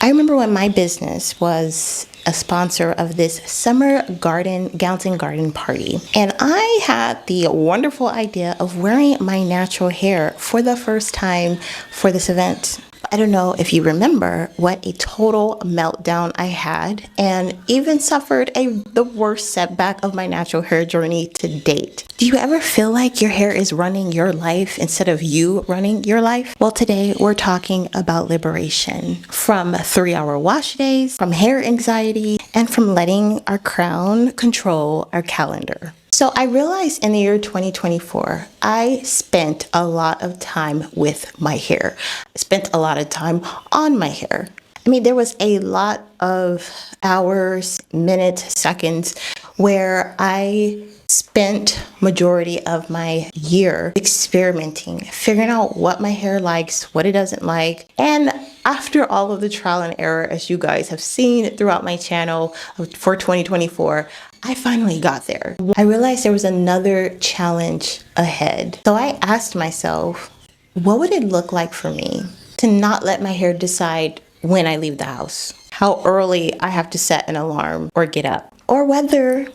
I remember when my business was a sponsor of this summer gowns and garden party, and I had the wonderful idea of wearing my natural hair for the first time for this event. I don't know if you remember what a total meltdown I had, and even suffered the worst setback of my natural hair journey to date. Do you ever feel like your hair is running your life instead of you running your life? Well, today we're talking about liberation from 3-hour wash days, from hair anxiety, and from letting our crown control our calendar. So I realized in the year 2024, I spent a lot of time with my hair. I spent a lot of time on my hair. I mean, there was a lot of hours, minutes, seconds where I spent majority of my year experimenting, figuring out what my hair likes, what it doesn't like. And after all of the trial and error, as you guys have seen throughout my channel for 2024, I finally got there. I realized there was another challenge ahead. So I asked myself, what would it look like for me to not let my hair decide when I leave the house, how early I have to set an alarm or get up, or whether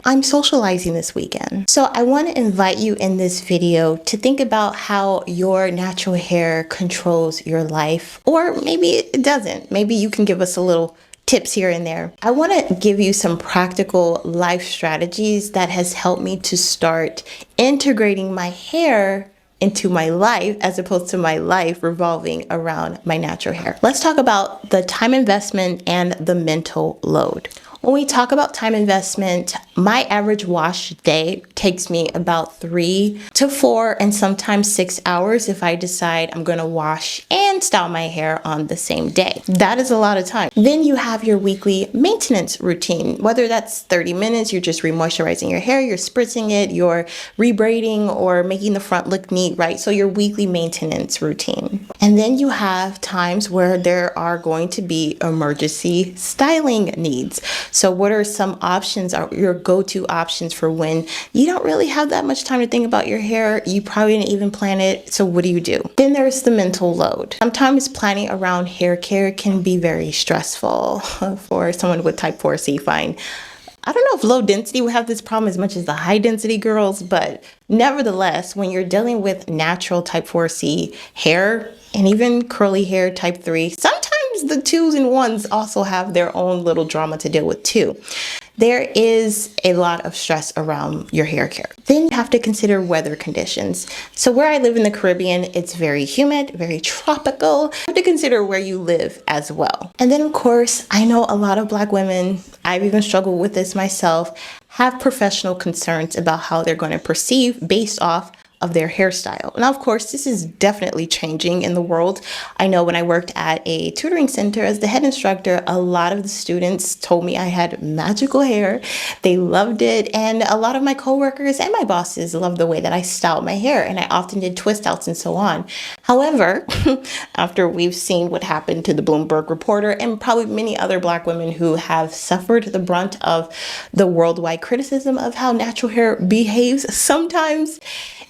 I'm socializing this weekend. So I want to invite you in this video to think about how your natural hair controls your life, or maybe it doesn't. Maybe you can give us a little tips here and there. I want to give you some practical life strategies that has helped me to start integrating my hair into my life as opposed to my life revolving around my natural hair. Let's talk about the time investment and the mental load. When we talk about time investment, my average wash day takes me about 3 to 4 and sometimes 6 hours if I decide I'm going to wash and style my hair on the same day. That is a lot of time. Then you have your weekly maintenance routine, whether that's 30 minutes, you're just remoisturizing your hair, you're spritzing it, you're rebraiding or making the front look neat, right? So your weekly maintenance routine. And then you have times where there are going to be emergency styling needs. So what are some options, are your go-to options for when you don't really have that much time to think about your hair? You probably didn't even plan it. So what do? Then there's the mental load. Sometimes planning around hair care can be very stressful for someone with type 4C fine. I don't know if low density will have this problem as much as the high density girls, but nevertheless, when you're dealing with natural type 4C hair and even curly hair type 3, sometimes the 2s and 1s also have their own little drama to deal with too. There is a lot of stress around your hair care. Then you have to consider weather conditions. So where I live in the Caribbean, it's very humid, very tropical. You have to consider where you live as well. And then of course, I know a lot of Black women, I've even struggled with this myself, have professional concerns about how they're going to perceive based off of their hairstyle. Now, of course, this is definitely changing in the world. I know when I worked at a tutoring center as the head instructor, a lot of the students told me I had magical hair. They loved it. And a lot of my coworkers and my bosses loved the way that I styled my hair. And I often did twist outs and so on. However, after we've seen what happened to the Bloomberg reporter and probably many other Black women who have suffered the brunt of the worldwide criticism of how natural hair behaves sometimes,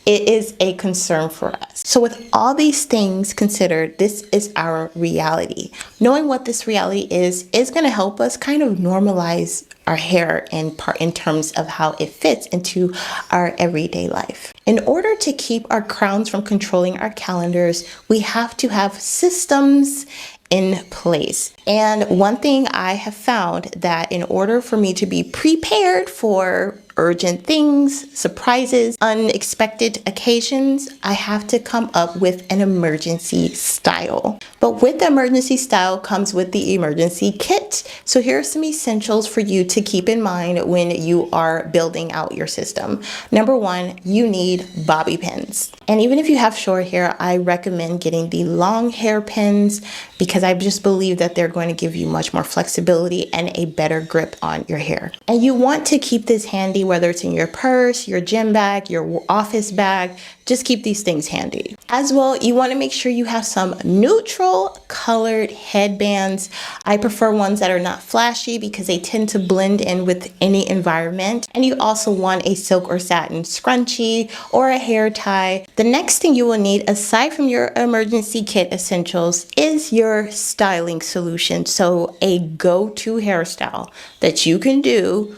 it is a concern for us. So with all these things considered, this is our reality. Knowing what this reality is going to help us kind of normalize our hair in terms of how it fits into our everyday life. In order to keep our crowns from controlling our calendars, we have to have systems in place. And one thing I have found that in order for me to be prepared for urgent things, surprises, unexpected occasions, I have to come up with an emergency style. But with the emergency style comes with the emergency kit. So here are some essentials for you to keep in mind when you are building out your system. Number 1, you need bobby pins. And even if you have short hair, I recommend getting the long hair pins because I just believe that they're going to give you much more flexibility and a better grip on your hair. And you want to keep this handy, whether it's in your purse, your gym bag, your office bag, just keep these things handy. As well, you want to make sure you have some neutral colored headbands. I prefer ones that are not flashy because they tend to blend in with any environment. And you also want a silk or satin scrunchie or a hair tie. The next thing you will need, aside from your emergency kit essentials, is your styling solution. So a go-to hairstyle that you can do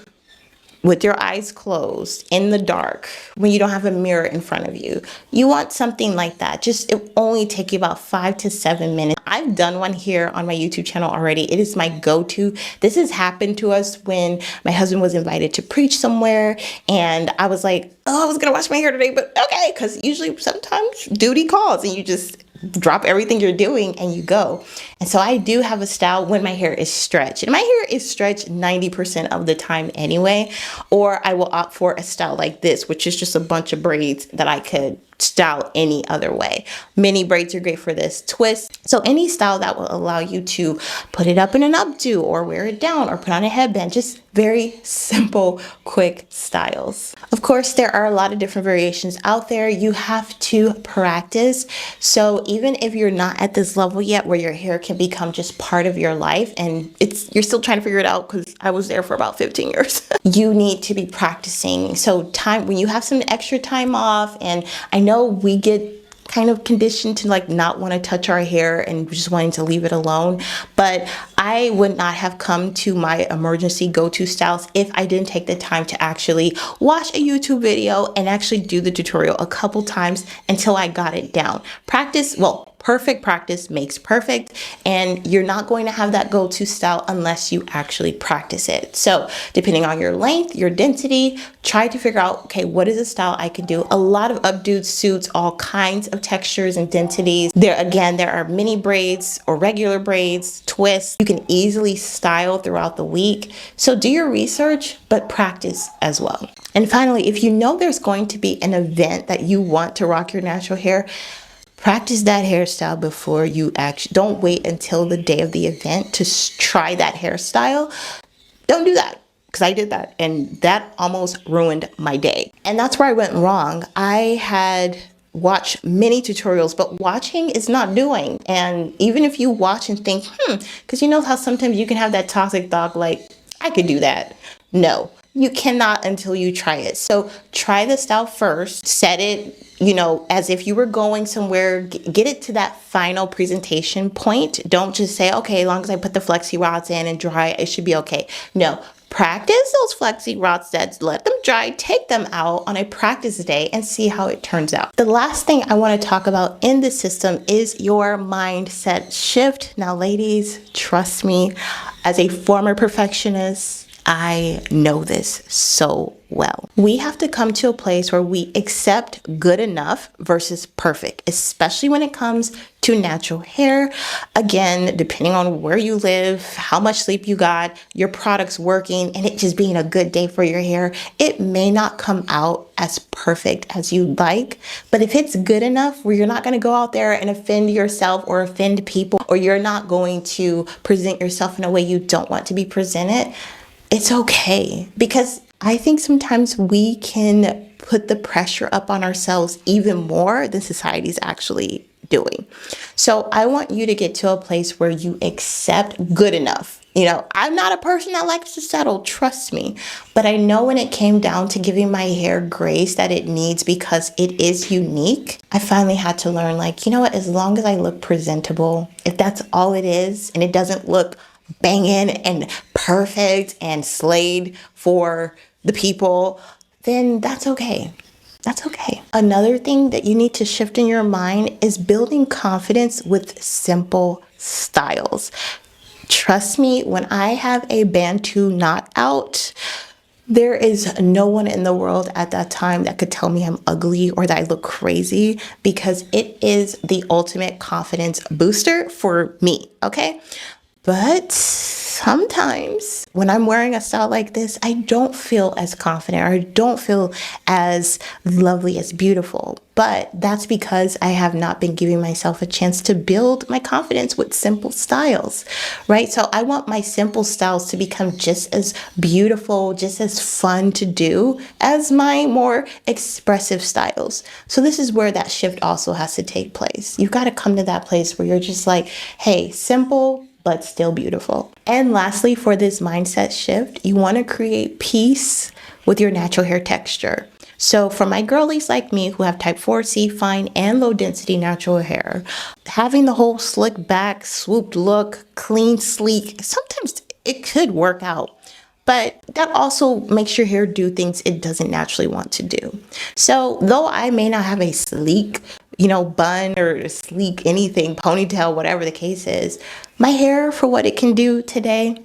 with your eyes closed in the dark when you don't have a mirror in front of you. You want something like that. Just, it only take you about 5 to 7 minutes. I've done one here on my YouTube channel already. It is my go-to. This has happened to us when my husband was invited to preach somewhere, and I was like, oh, I was gonna wash my hair today, but okay, because usually sometimes duty calls and you just drop everything you're doing and you go. And so I do have a style when my hair is stretched, and my hair is stretched 90% of the time anyway, or I will opt for a style like this, which is just a bunch of braids that I could style any other way. Mini braids are great for this. Twist. So any style that will allow you to put it up in an updo or wear it down or put on a headband. Just very simple, quick styles. Of course, there are a lot of different variations out there. You have to practice. So even if you're not at this level yet where your hair can become just part of your life and you're still trying to figure it out, because I was there for about 15 years. You need to be practicing. So when you have some extra time off, and I know we get kind of conditioned to like not want to touch our hair and just wanting to leave it alone, but I would not have come to my emergency go-to styles if I didn't take the time to actually watch a YouTube video and actually do the tutorial a couple times until I got it down. Practice, well, perfect practice makes perfect, and you're not going to have that go-to style unless you actually practice it. So depending on your length, your density, try to figure out, okay, what is a style I can do? A lot of updo suits all kinds of textures and densities. There are mini braids or regular braids, twists. You can easily style throughout the week. So do your research, but practice as well. And finally, if you know there's going to be an event that you want to rock your natural hair, practice that hairstyle before you don't wait until the day of the event to try that hairstyle. Don't do that, because I did that and that almost ruined my day. And that's where I went wrong. I had watched many tutorials, but watching is not doing. And even if you watch and think, because you know how sometimes you can have that toxic thought like, I could do that. No, you cannot until you try it. So try the style first, set it, as if you were going somewhere, get it to that final presentation point. Don't just say, okay, as long as I put the flexi rods in and dry, it should be okay. No, practice those flexi rod sets, let them dry, take them out on a practice day and see how it turns out. The last thing I want to talk about in this system is your mindset shift. Now, ladies, trust me, as a former perfectionist, I know this so well. We have to come to a place where we accept good enough versus perfect, especially when it comes to natural hair. Again, depending on where you live, how much sleep you got, your product's working, and it just being a good day for your hair, it may not come out as perfect as you'd like. But if it's good enough where you're not going to go out there and offend yourself or offend people, or you're not going to present yourself in a way you don't want to be presented, it's okay. Because I think sometimes we can put the pressure up on ourselves even more than society's actually doing. So I want you to get to a place where you accept good enough. I'm not a person that likes to settle, trust me. But I know when it came down to giving my hair grace that it needs because it is unique, I finally had to learn, what, as long as I look presentable, if that's all it is and it doesn't look banging and perfect and slayed for the people, then that's okay. That's okay. Another thing that you need to shift in your mind is building confidence with simple styles. Trust me, when I have a Bantu knot out, there is no one in the world at that time that could tell me I'm ugly or that I look crazy, because it is the ultimate confidence booster for me, okay? But sometimes when I'm wearing a style like this, I don't feel as confident or I don't feel as lovely, as beautiful. But that's because I have not been giving myself a chance to build my confidence with simple styles, right? So I want my simple styles to become just as beautiful, just as fun to do as my more expressive styles. So this is where that shift also has to take place. You've got to come to that place where you're just like, hey, simple, but still beautiful. And lastly, for this mindset shift, you want to create peace with your natural hair texture. So for my girlies like me who have type 4C, fine and low density natural hair, having the whole slick back, swooped look, clean, sleek, sometimes it could work out. But that also makes your hair do things it doesn't naturally want to do. So though I may not have a sleek, bun or sleek anything, ponytail, whatever the case is, my hair for what it can do today,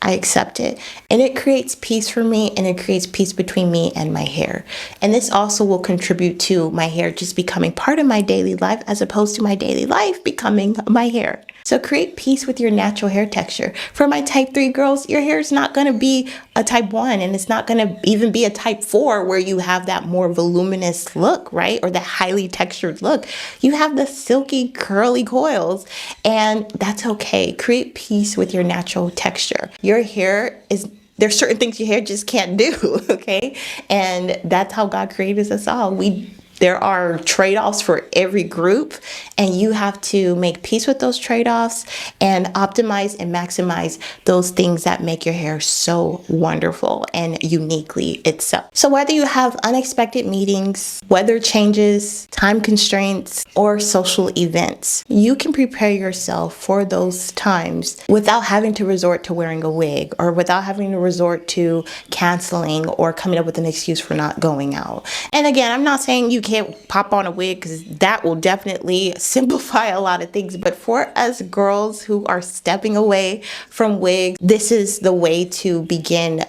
I accept it. And it creates peace for me, and it creates peace between me and my hair. And this also will contribute to my hair just becoming part of my daily life as opposed to my daily life becoming my hair. So create peace with your natural hair texture. For my type 3 girls, your hair is not going to be a type 1, and it's not going to even be a type 4 where you have that more voluminous look, right? Or the highly textured look. You have the silky curly coils, and that's okay. Create peace with your natural texture. Your hair there's certain things your hair just can't do, okay? And that's how God created us all. There are trade-offs for every group, and you have to make peace with those trade-offs and optimize and maximize those things that make your hair so wonderful and uniquely itself. So whether you have unexpected meetings, weather changes, time constraints, or social events, you can prepare yourself for those times without having to resort to wearing a wig or without having to resort to canceling or coming up with an excuse for not going out. And again, I'm not saying you can't pop on a wig, because that will definitely simplify a lot of things. But for us girls who are stepping away from wigs, this is the way to begin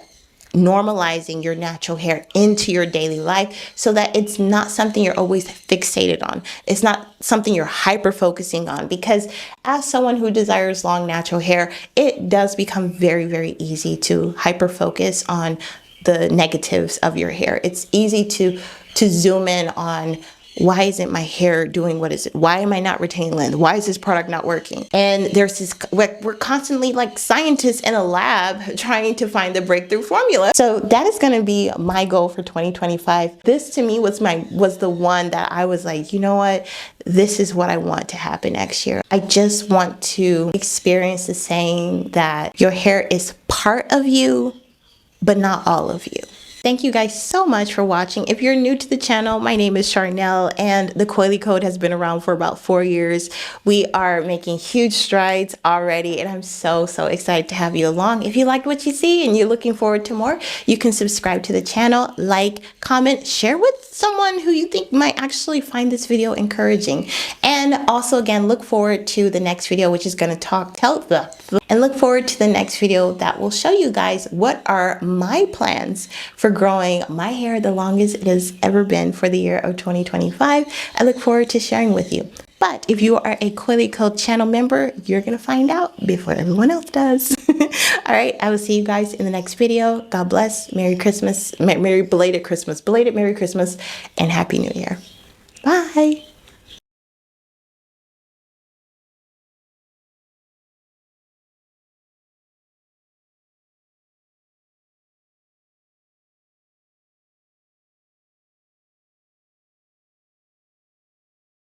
normalizing your natural hair into your daily life so that it's not something you're always fixated on. It's not something you're hyper focusing on, because as someone who desires long natural hair, it does become very, very easy to hyper focus on the negatives of your hair. It's easy to zoom in on, why isn't my hair doing what is it? Why am I not retaining length? Why is this product not working? And there's this, we're constantly like scientists in a lab trying to find the breakthrough formula. So that is going to be my goal for 2025. This to me was the one that I was like, you know what? This is what I want to happen next year. I just want to experience the saying that your hair is part of you, but not all of you. Thank you guys so much for watching. If you're new to the channel, my name is Charnel, and the Coily Code has been around for about 4 years. We are making huge strides already, and I'm so excited to have you along. If you liked what you see and you're looking forward to more, you can subscribe to the channel, like, comment, share with someone who you think might actually find this video encouraging. And also, again, look forward to the next video, which is going to look forward to the next video that will show you guys what are my plans for growing my hair the longest it has ever been for the year of 2025. I look forward to sharing with you. But if you are a Coily Code channel member, you're going to find out before everyone else does. All right, I will see you guys in the next video. God bless. Merry Christmas. Merry belated Christmas. Belated Merry Christmas and Happy New Year. Bye.